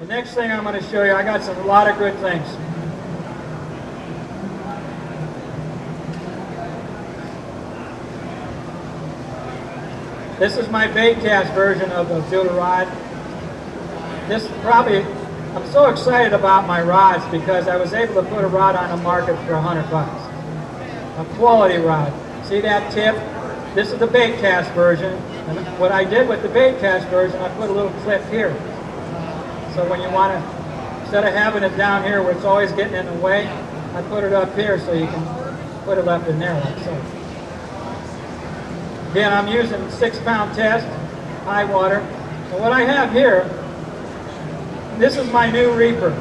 The next thing I'm going to show you, I got a lot of good things. This is my B.A.S.S version of the build rod. This probably, I'm so excited about my rods because I was able to put a rod on the market for $100. A quality rod. See that tip? This is the B.A.S.S version. And what I did with the B.A.S.S version, I put a little clip here. So when you want to, instead of having it down here where it's always getting in the way, I put it up here so you can put it up in there like so. Again, I'm using 6-pound test, high water. And what I have here, this is my new Reaper.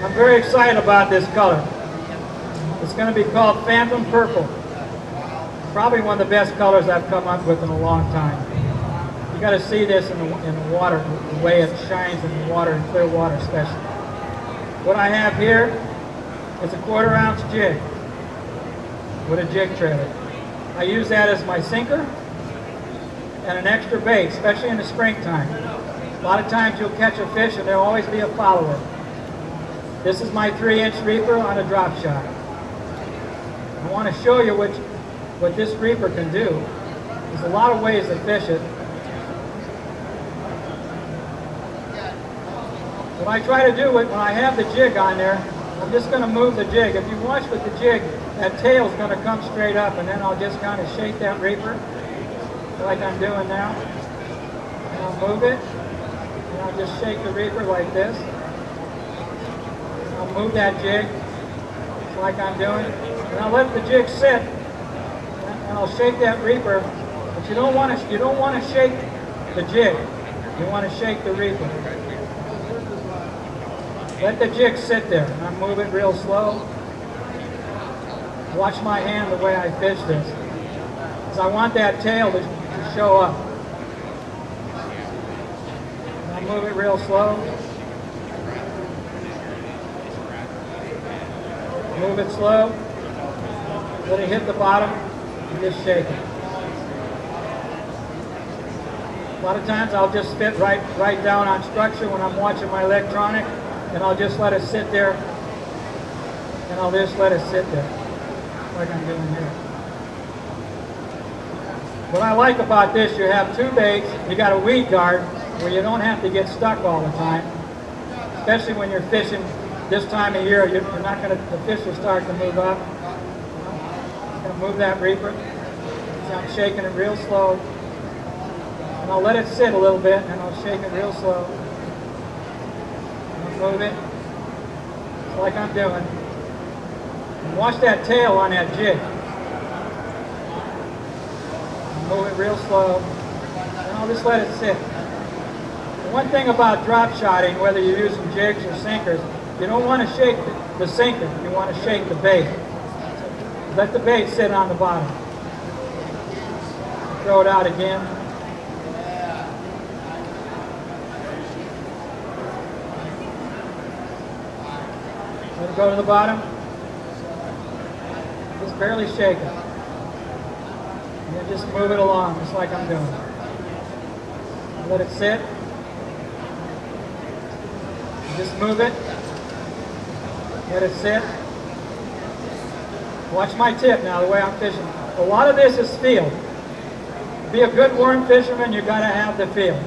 I'm very excited about this color. It's going to be called Phantom Purple. Probably one of the best colors I've come up with in a long time. You got to see this in the water, the way it shines in the water, in clear water especially. What I have here is a 1/4 ounce jig with a jig trailer. I use that as my sinker and an extra bait, especially in the springtime. A lot of times you'll catch a fish and there'll always be a follower. This is my 3-inch Reaper on a drop shot. I want to show you what this Reaper can do. There's a lot of ways to fish it. What I try to do when I have the jig on there, I'm just going to move the jig. If you watch with the jig, that tail's going to come straight up, and then I'll just kind of shake that Reaper like I'm doing now. And I'll move it, and I'll just shake the Reaper like this. I'll move that jig like I'm doing, and I'll let the jig sit, and I'll shake that Reaper. But you don't want to shake the jig. You want to shake the Reaper. Let the jig sit there, and I move it real slow. Watch my hand the way I fish this, because I want that tail to show up. And I move it real slow. Move it slow. Let it hit the bottom, and just shake it. A lot of times I'll just fit right down on structure when I'm watching my electronic, and I'll just let it sit there, and I'll just let it sit there, like I'm doing here. What I like about this, you have 2 baits, you got a weed guard, where you don't have to get stuck all the time, especially when you're fishing this time of year. You're not going to, the fish will start to move up. I'm going to move that Reaper. So I'm shaking it real slow, and I'll let it sit a little bit, and I'll shake it real slow. Move it like I'm doing. And watch that tail on that jig. Move it real slow, and I'll just let it sit. The one thing about drop shotting, whether you're using jigs or sinkers, you don't want to shake the sinker. You want to shake the bait. Let the bait sit on the bottom. Throw it out again. Let it go to the bottom. Just barely shake it. And then just move it along, just like I'm doing. Let it sit. Just move it. Let it sit. Watch my tip now, the way I'm fishing. A lot of this is feel. To be a good worm fisherman, you got to have the feel.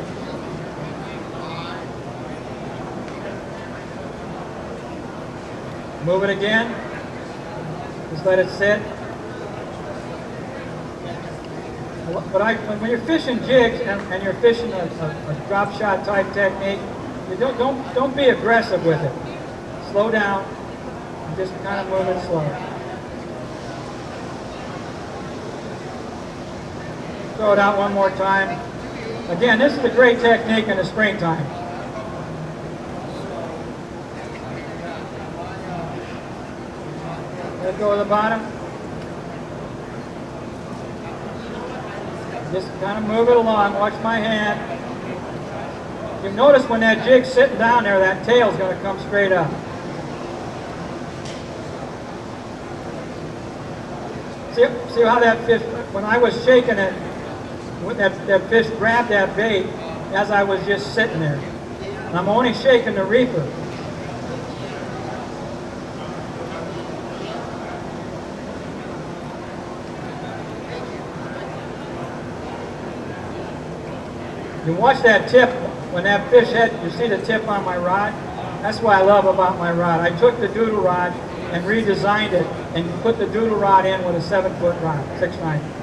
Move it again. Just let it sit. But when you're fishing jigs and you're fishing a drop shot type technique, you don't be aggressive with it. Slow down and just kind of move it slow. Throw it out one more time. Again, this is a great technique in the springtime. Let go of the bottom. Just kind of move it along. Watch my hand. You notice when that jig's sitting down there, that tail's going to come straight up. See how that fish, when I was shaking it, that fish grabbed that bait as I was just sitting there. And I'm only shaking the reefer. You watch that tip, when that fish head, you see the tip on my rod? That's what I love about my rod. I took the doodle rod and redesigned it and put the doodle rod in with a 7-foot rod, 6'9".